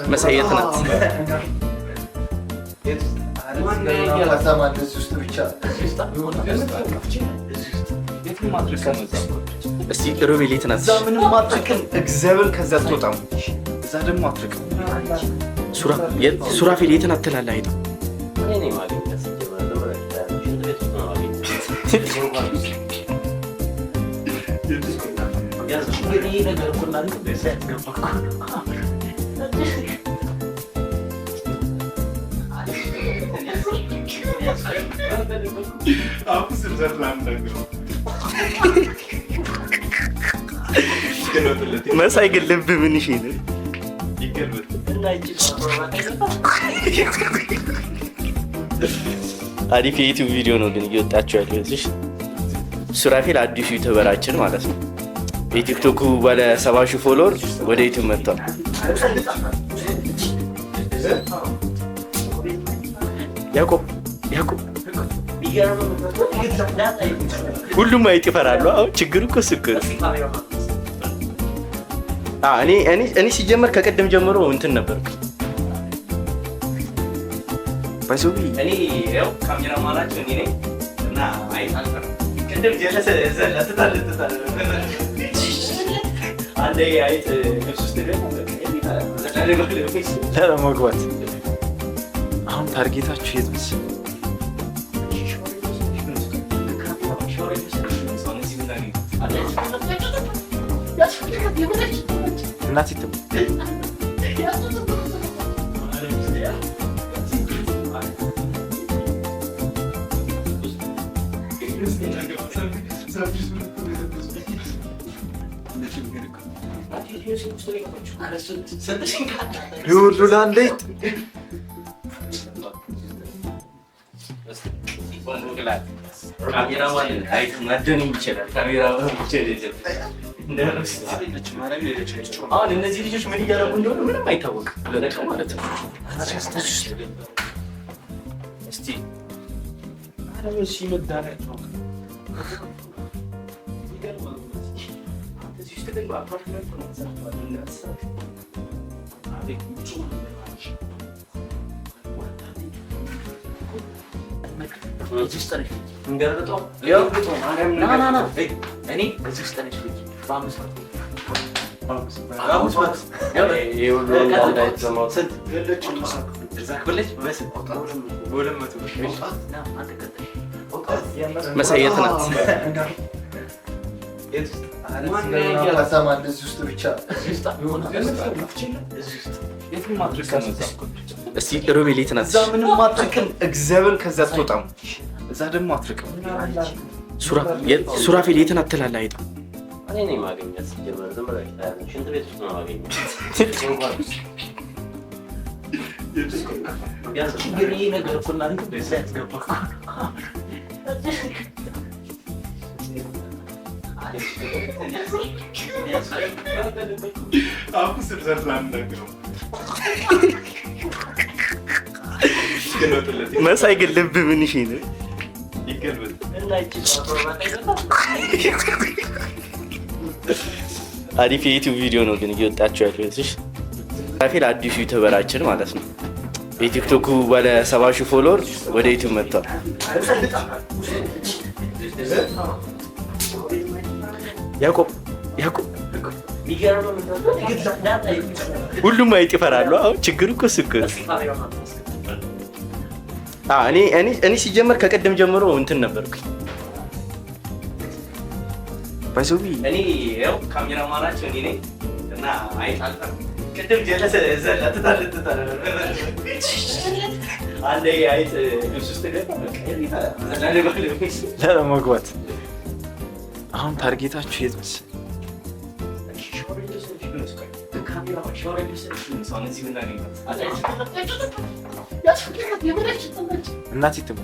መሳየት ናት። እስቲ ሮቤል የት ናት? ምንም አትርቅም። እግዚአብሔር ከዛ አትወጣም። እዛ ደግሞ አትርቅም። ሱራፌል የት ናት ትላለህ? አይደል መሳይ ግን ልብ ምን ይሽ ነው? አሪፍ የዩቲዩብ ቪዲዮ ነው ግን እየወጣችሁ ያለው እዚህ ሱራፌል አዲሱ ዩቲዩበራችን ማለት ነው። የቲክቶኩ ባለ 70,000 ፎሎወር ወደ ዩቲዩብ መጥቷል። ያዕቆብ ሁሉም አይጥ ይፈራሉ። አሁን ችግሩ እኮ ስክር እኔ ሲጀመር ከቀደም ጀምሮ እንትን ነበር ባይሶቢ እኔ ያው ካሜራ ማላችሁ እኔ ነኝ እና አይጥ አልፈራም። ቀደም ጀለሰ ለተታለተታለ አንዴ አይጥ ልብስ ውስጥ ለመግባት አሁን ታርጌታችሁ የት መሰለኝ? እናት ይተው ይሁሉ ላንዴት ካሜራማን አይጥ ማደን ይችላል። ካሜራማን ይችላል። አሁን እነዚህ ልጆች ምን እያደረጉ እንደሆነ ምንም አይታወቅም ማለት ነው። እስቲ አረበሽ ይመዳራቸው መሳየት ናት። እስቲ ሮቤል የት ናት? ምንም አትርቅም። እግዚአብሔር ከዛ አትወጣም። እዛ ደግሞ አትርቅም። ሱራፌል የት ናት ትላለህ? አይደል እኔ ነኝ ማገኘት ሲጀመር ዝም ብለህ ሽንት ቤት ውስጥ ነው ማገኘት። ነገር እኮ እናንተ በዛ ያስገባኩ መሳይ ግን ልብ ምን ይሽ ነው? አሪፍ የዩቲዩብ ቪዲዮ ነው ግን እየወጣችሁ ያለው እዚህ ሱራፌል አዲሱ ዩቲዩበራችን ማለት ነው። የቲክቶኩ ባለ 70,000 ፎሎወር ወደ ዩቲዩብ መጥቷል። ያዕቆብ ሁሉም አይጥ ይፈራሉ። አሁን ችግሩ እኮ ስክር እኔ ሲጀመር ከቀደም ጀምሮ እንትን ነበርኩኝ ባይሶቢ እኔ ያው ካሜራ ማላችሁ እኔ ነኝ እና አይጥ አልፈራም። ቀደም ጀለሰ ለተታለተታለ አንዴ አይጥ ልብስ ውስጥ ለመግባት አሁን ታርጌታችሁ የት መሰለኝ? እናት ይተው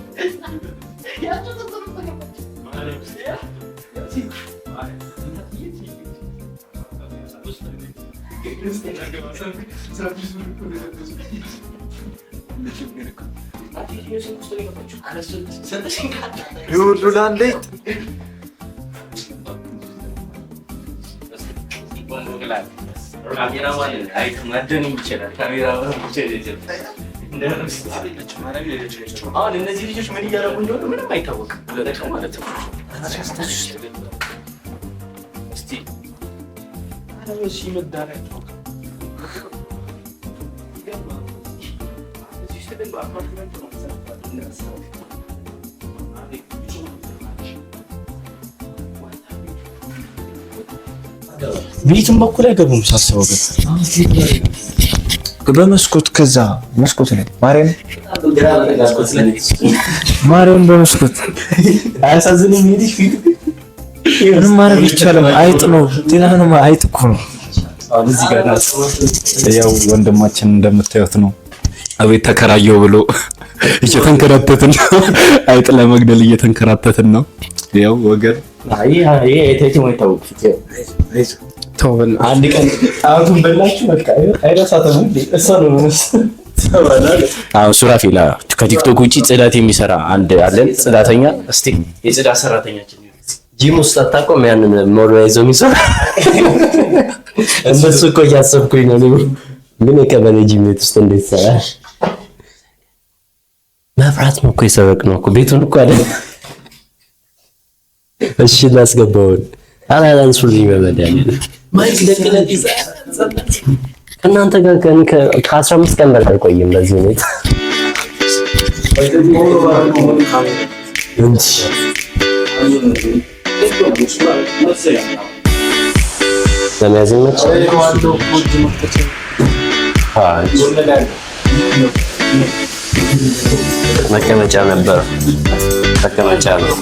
እነዚህ ልጆች ምን እያደረጉ እንደሆነ ምንም አይታወቅም ማለት ነው። ቤትም በኩል አይገቡም ሳስበው ግን በመስኮት ከዛ መስኮት ላይ ማርያም በመስኮት አያሳዝንም? ሄድሽ ፊት ምንም ማድረግ ይቻላል። አይጥ ነው ጤናህንም አይጥ እኮ ነው። አሁን እዚህ ጋር ያው ወንድማችን እንደምታዩት ነው። አቤት ተከራየው ብሎ እየተንከራተትን ነው። አይጥ ለመግደል እየተንከራተትን ነው። ያው ወገን አንድ ቀን ጣቱን በላችሁ በቃ አይረሳትም። እሷ ነው ሱራፌል ከቲክቶክ ውጪ ጽዳት የሚሰራ አንድ አለን ጽዳተኛ። እስቲ የጽዳት ሰራተኛችን ጂም ውስጥ አታውቀውም? ያንን ሞባይል ይዞ የሚሰራ እንደሱ እኮ እያሰብኩኝ ነው። ምን የቀበሌ ጂም ቤት ውስጥ እንዴት ይሰራል? መብራት ነው እኮ የሰበቅ ነው እኮ ቤቱን እኮ አይደል? እሺ ላስገባውን አላንሱልኝ በመድኃኒዓለም ማይክ ደቅለት ይዛል። እናንተ ጋር ከ15 ቀን በላይ አልቆይም በዚህ ሁኔታ ለሚያዝመች መቀመጫ ነበር። መቀመጫ ነው።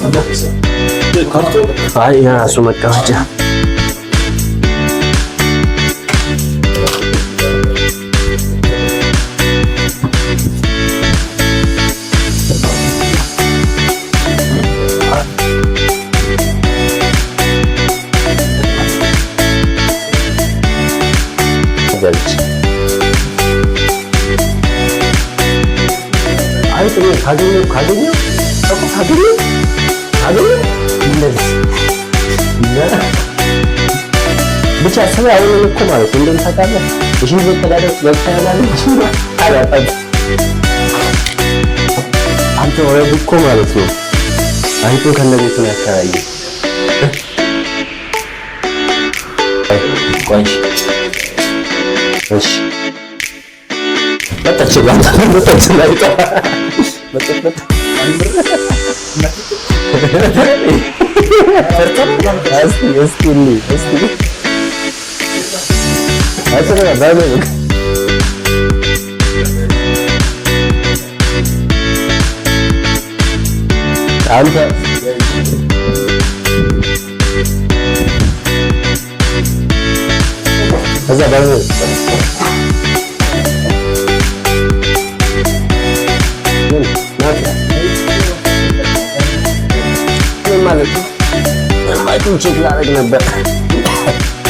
አይ የራሱ መቀመጫ ካገኘው ብቻ ስራ አይሆንም እኮ ማለት ነው። እንደምታውቃለህ እሺ በተዳደር አንተ ወሬ እኮ ማለት ነው። አንተ ከነቤቱ ነው ያከራየው። ቆይ እሺ በተችላል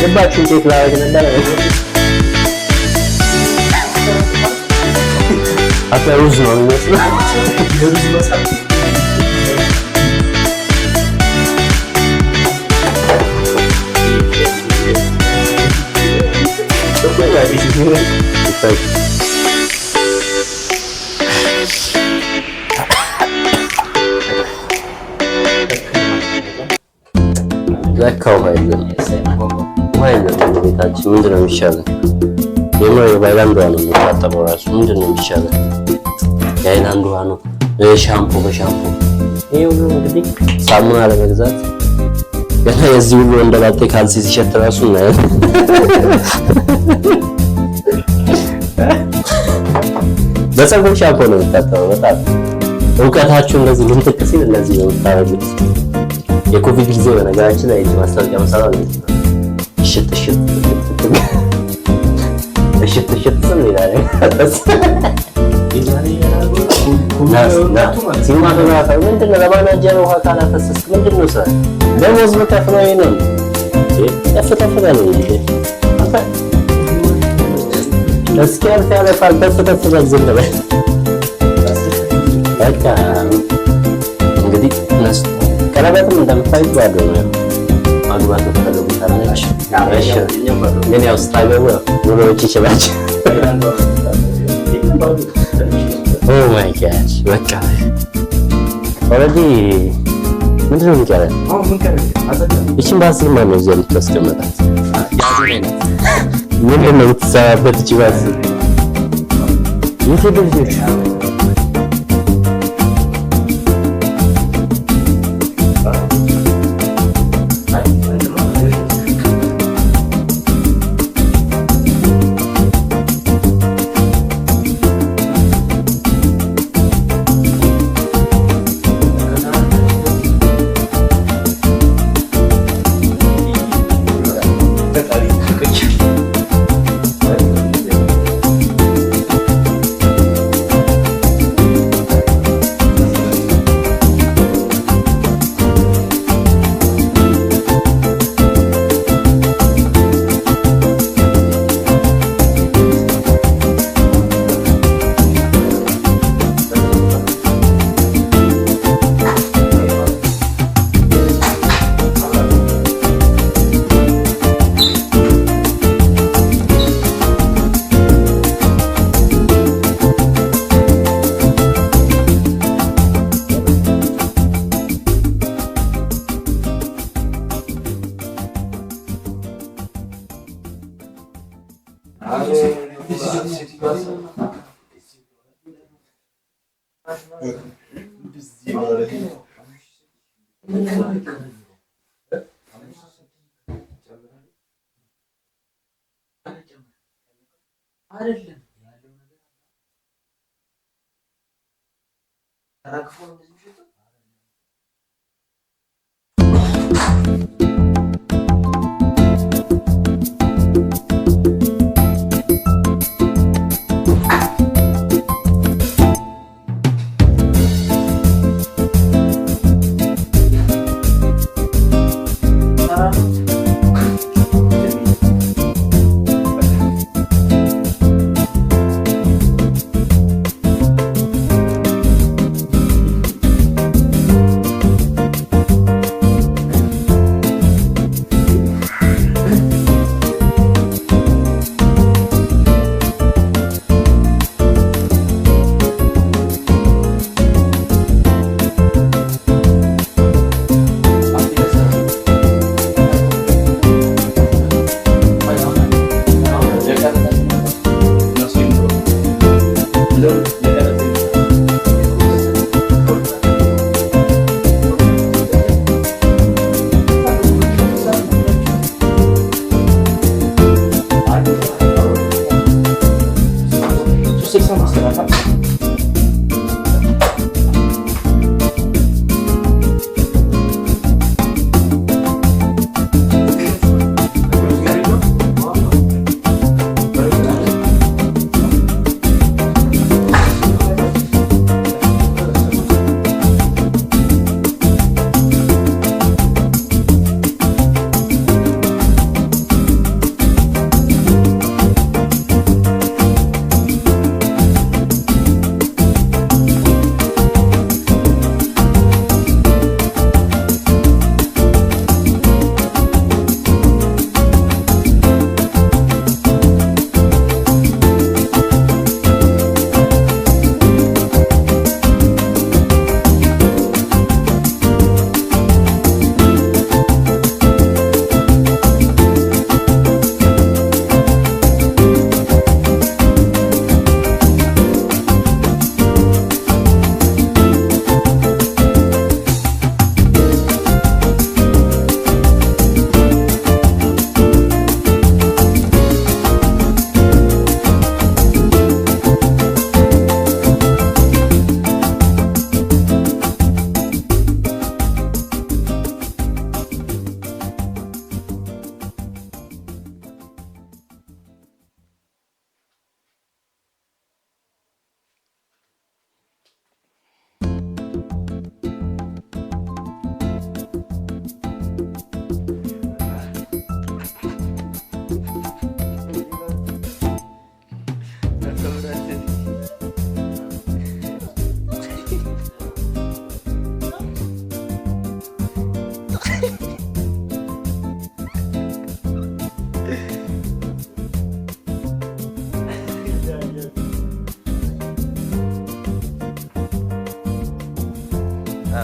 ልባችሁን ቼክ ላደርግ ነበር። ሩዝ ነው የሚመስለው። ለካው ማይለም ቤታችን ምንድን ነው የሚሻለው? የምር የባይላንድ ውሃ ነው የሚታጠበው ራሱ ምንድን ነው የሚሻለው? የአይላንድ ውሃ ነው። ሻምፖ በሻምፖ ይሄ ሁሉ እንግዲህ ሳሙና ለመግዛት ገና የዚህ ሁሉ እንደላጤ ካልሲ ሲሸት ራሱ ነው። በፀጉር ሻምፖ ነው የሚታጠበው። በጣም እውቀታችሁ እንደዚህ ልንጥቅ ሲል እንደዚህ ነው የምታረጉት። የኮቪድ ጊዜ በነገራችን ላይ ማስታወቂያ መሰራ ነው። እሽት ምን ይላል? ምንድን ነው ለማናጀር ውሃ ካላፈሰስክ ምንድን ነው ስራ? ደሞዝ በከፍለው ነው። ተፈተፈለ ነው እንዴ? እስኪ ያልፋል ተስተስተን ዝም ብለህ በቃ እንግዲህ ቀለበትም እንደምታዩት ባዶ ነው። ማግባት ተፈልጉ ታነች ግን ያው ስታገቡ ወሎች ይችላል። ኦ ማይ ጋድ በቃ ኦልሬዲ ምንድን ነው የሚቀረው? ይቺን ባስል ማን ነው እዚያ የምታስቀምጣት? ምንድን ነው የምትሰራበት? ይቺ ባስል የት ልጆች አይደለም ያለው ነገር ተራክፎ ነው የሚሸጠው።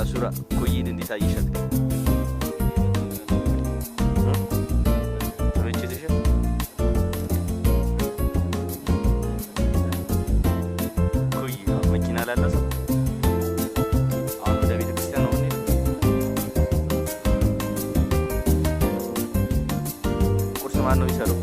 ሱራ ኮይን እንዴት አየሻት? ተመችቶሻል? ኮይ መኪና ላለው ሰው አሁን ወደ ቤተ ክርስቲያን ነው የምንሄደው። ቁርስ ማን ነው የሚሰራው?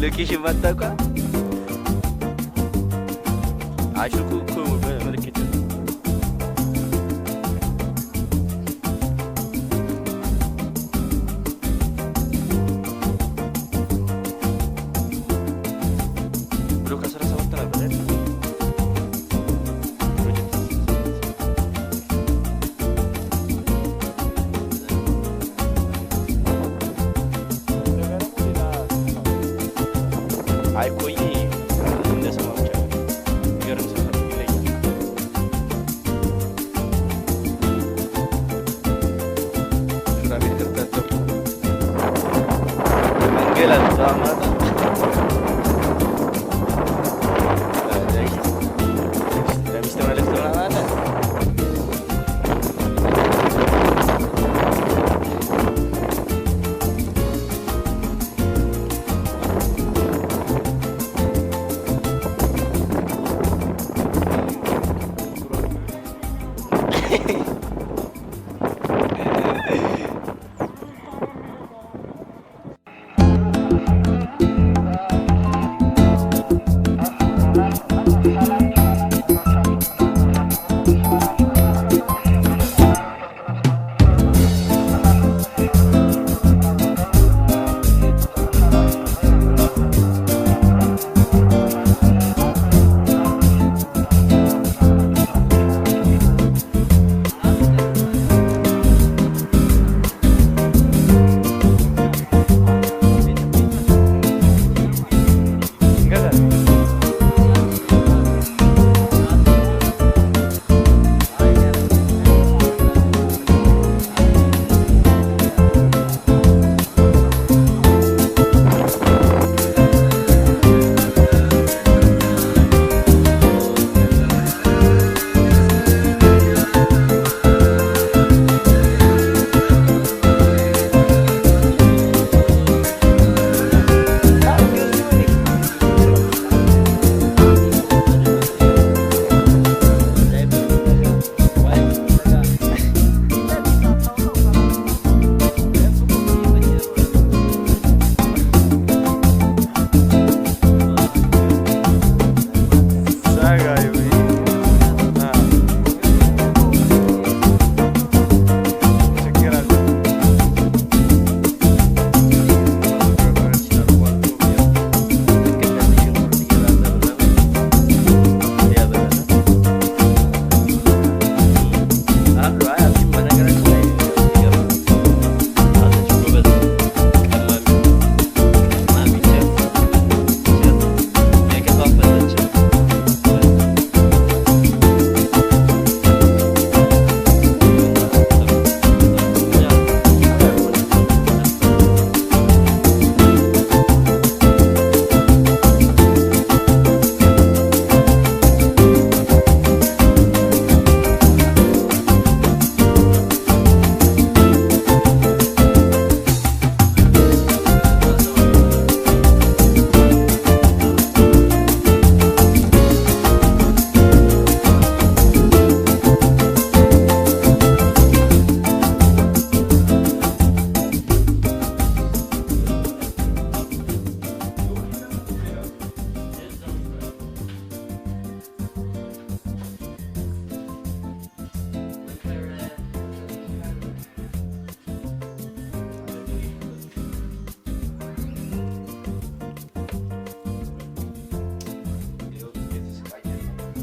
ሎኬሽን ማታውቃ አሽኩ እኮ ምልክት ብሎ ከ17 ነበር አይቆይ እንደሰማች ገርም ሰፈር ይለኛል። ሱራ ቤት ከተተው መንገድ አጣማታ ለሚስት መልእክት ምናምን አለ።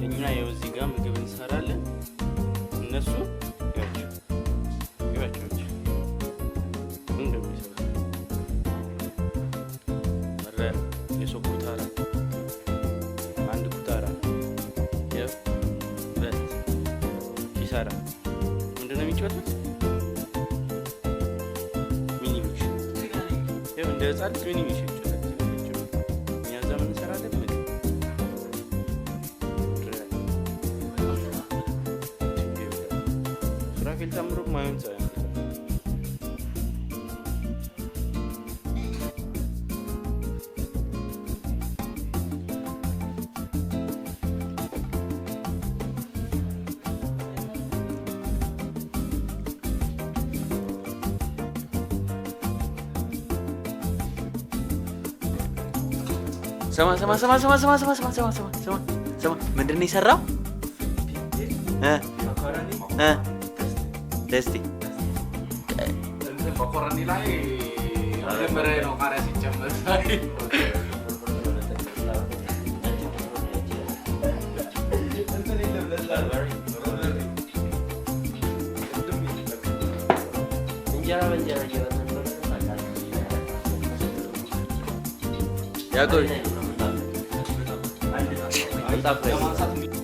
እኛ ያው እዚህ ጋር ምግብ እንሰራለን። እነሱ ሳራ ምንድን ነው የሚጫወቱት? ሚኒ ሚሽ ይኸው እንደ ህፃን ልጅ ሚኒ ሚሽ ይጫወታል። እኛ እዛ ምን እንሰራለን? ሱራፌል ተምሮ ማይሆን ሰው ስማ ምንድን ነው የሰራው? ደስቲ መኮረኒ ላይ መጀመሪያ ነው ቃሪያ ሲጨመር እንጀራ በእንጀራ ያቆይ በጣም